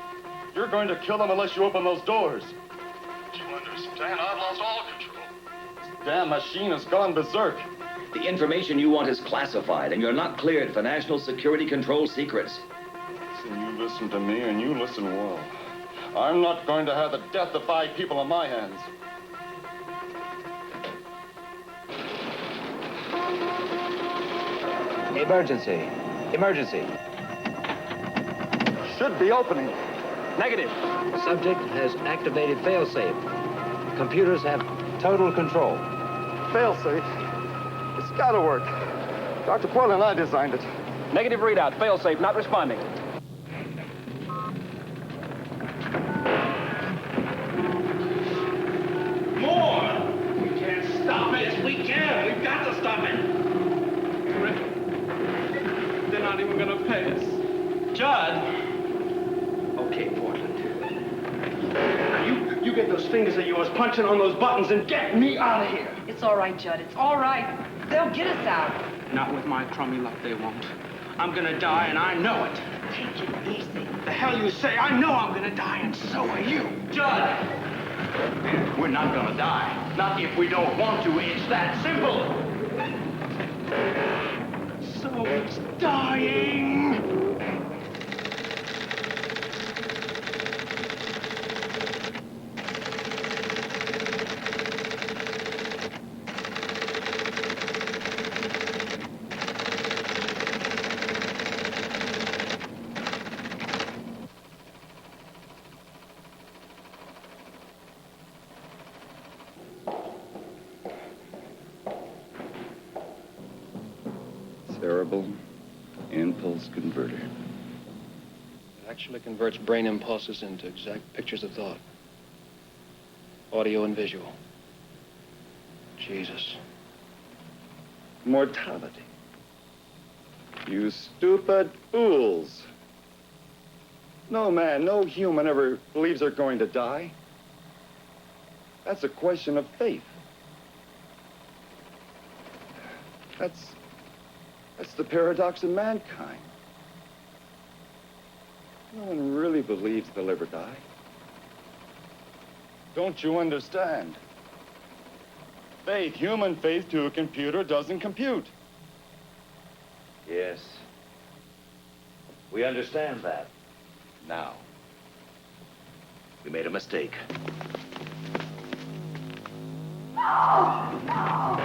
You're going to kill them unless you open those doors. Don't you understand? I've lost all control. This damn machine has gone berserk. The information you want is classified, and you're not cleared for national security control secrets. Listen, you listen to me, and you listen well. I'm not going to have the death of 5 people on my hands. Emergency. Emergency. Should be opening. Negative. Subject has activated failsafe. Computers have total control. Failsafe? It's gotta work. Dr. Portland and I designed it. Negative readout. Failsafe not responding. More! We can't stop it. We can. We've got to stop it. Rick, they're not even gonna pay us. Judd. Okay, Portland. Now you get those fingers of yours punching on those buttons and get me out of here. It's all right, Judd. It's all right. They'll get us out. Not with my crummy luck, they won't. I'm gonna die, and I know it. Take it easy. The hell you say? I know I'm gonna die, and so are you. Judd! We're not gonna die. Not if we don't want to. It's that simple. So it's dying. Cerebral impulse converter. It actually converts brain impulses into exact pictures of thought. Audio and visual. Jesus. Mortality. You stupid fools. No man, no human ever believes they're going to die. That's a question of faith. That's the paradox of mankind. No one really believes they'll ever die. Don't you understand? Faith, human faith to a computer doesn't compute. Yes. We understand that. Now, we made a mistake. Oh, no.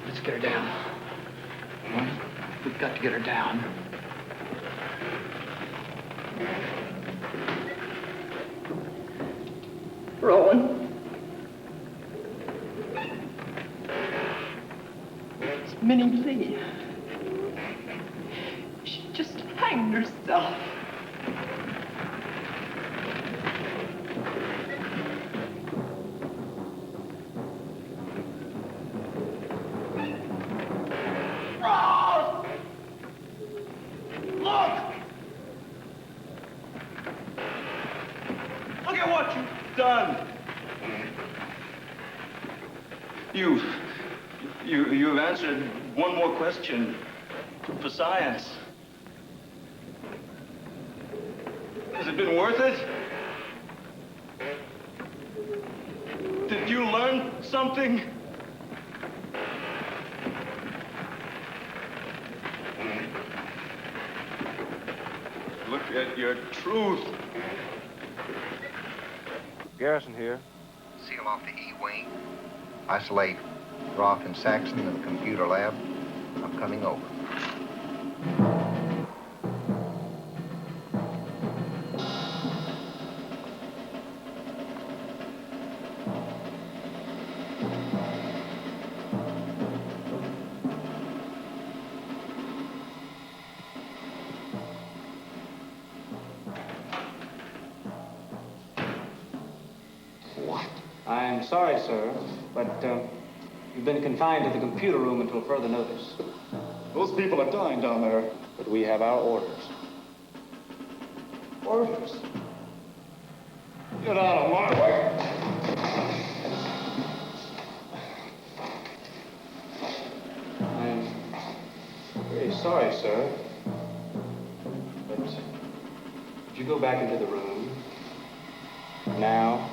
Let's get her down. We've got to get her down. Roland. It's Minnie Lee. She just hanged herself. Look at what you've done. You You've answered one more question for science. Has it been worth it? Did you learn something? Look at your truth. Garrison here. Seal off the E-wing. Isolate Roth and Saxon in the computer lab. I'm coming over. I'm sorry, sir, but you've been confined to the computer room until further notice. Those people are dying down there. But we have our orders. Orders? Get out of my way. I'm very sorry, sir, but would you go back into the room now?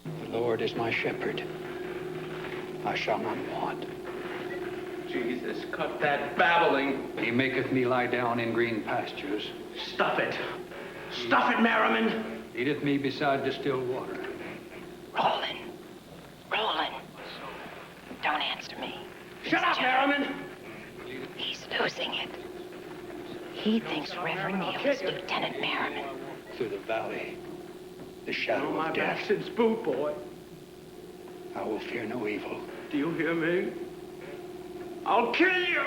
The Lord is my shepherd. I shall not want. Jesus, cut that babbling. He maketh me lie down in green pastures. Stuff it. Stuff it, Merriman. Leadeth me beside the still water. Roland. Roland. Don't answer me. Shut up, Merriman. He's losing it. He thinks Reverend Neal is Lieutenant Merriman. Through the valley, the shadow my of death, back since boot, boy. I will fear no evil. Do you hear me? I'll kill you!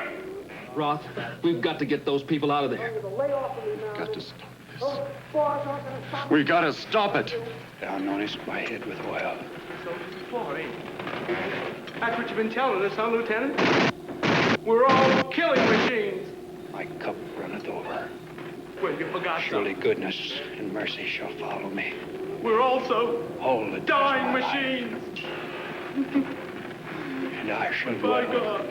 Roth, we've got to get those people out of there. Got to stop this. We gotta stop it. Thou anointest my head with oil. So boy, that's what you've been telling us, huh, Lieutenant? We're all killing machines. My cup runneth over. Well, you forgot Surely something. goodness and mercy shall follow me. We're also All the days dying of my life. machines. And I shall My dwell God.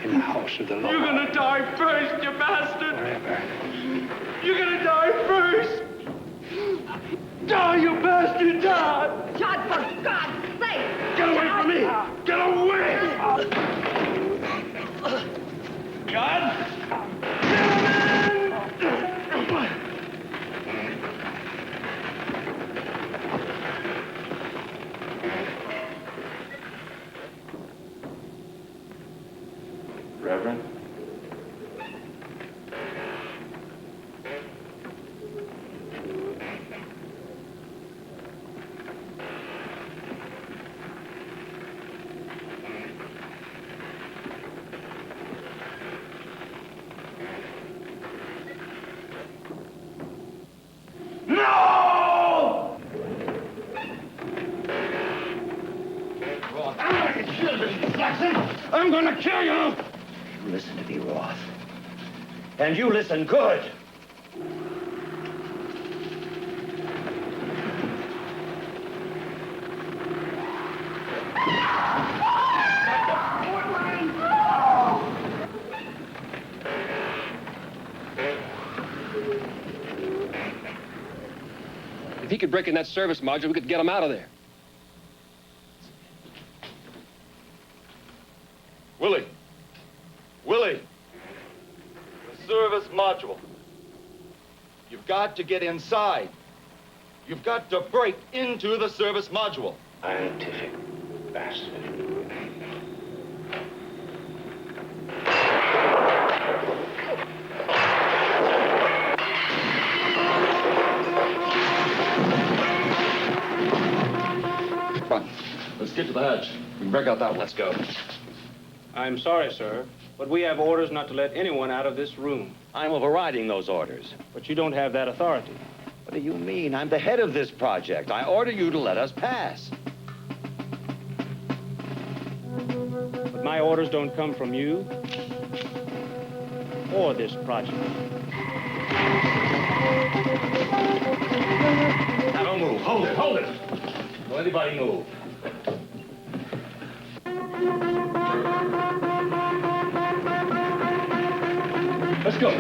in the house of the Lord. You're gonna die first, you bastard! Forever. You're gonna die first! Die, you bastard, die! John, for God's sake! Get away from me! Get away! God! Reverend? No! I'm gonna kill you! You listen to me, Roth. And you listen good. If he could break in that service module, we could get him out of there. Willie. Willie. The service module. You've got to get inside. You've got to break into the service module. Scientific bastard. Come on. Let's get to the hatch. We can break out that one. Let's go. I'm sorry, sir, but we have orders not to let anyone out of this room. I'm overriding those orders. But you don't have that authority. What do you mean? I'm the head of this project. I order you to let us pass. But my orders don't come from you or this project. Now don't move. Hold it, hold it. Don't anybody move. Let's go.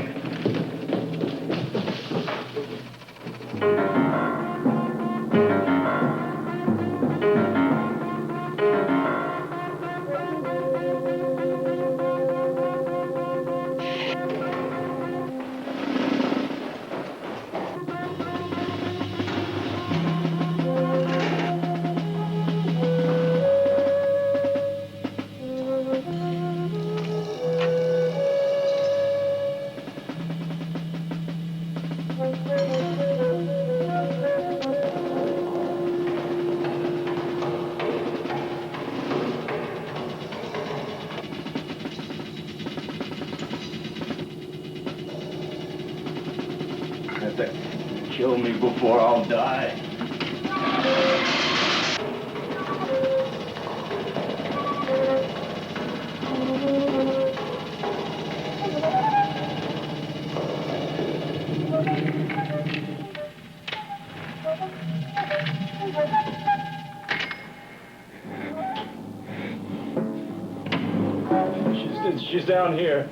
Kill me before I'll die. She's down here.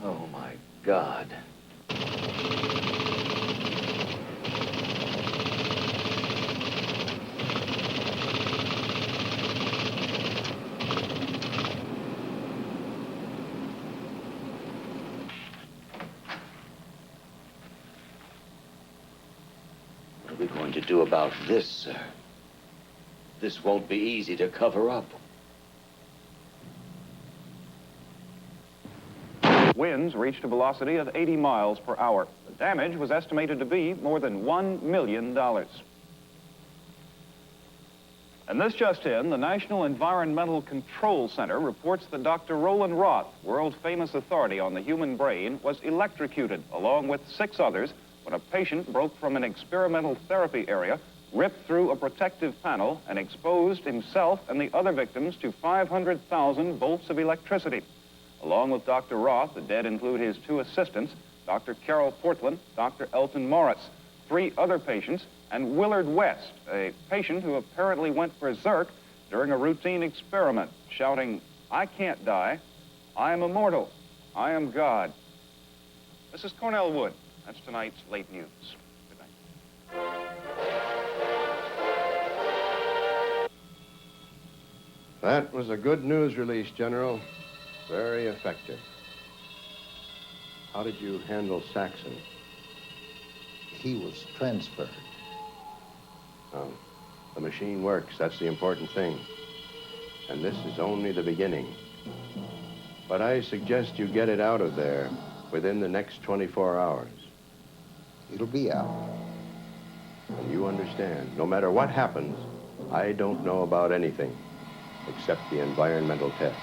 Oh, my God. What are we going to do about this, sir? This won't be easy to cover up. Winds reached a velocity of 80 miles per hour. The damage was estimated to be more than $1 million. And this just in, the National Environmental Control Center reports that Dr. Roland Roth, world-famous authority on the human brain, was electrocuted along with 6 others when a patient broke from an experimental therapy area, ripped through a protective panel, and exposed himself and the other victims to 500,000 volts of electricity. Along with Dr. Roth, the dead include his 2 assistants, Dr. Carol Portland, Dr. Elton Morris, 3 other patients, and Willard West, a patient who apparently went berserk during a routine experiment, shouting, "I can't die. I am immortal. I am God." This is Cornell Wood. That's tonight's late news. Good night. That was a good news release, General. Very effective. How did you handle Saxon? He was transferred. Oh, the machine works. That's the important thing. And this is only the beginning. But I suggest you get it out of there within the next 24 hours. It'll be out. And you understand, no matter what happens, I don't know about anything except the environmental test.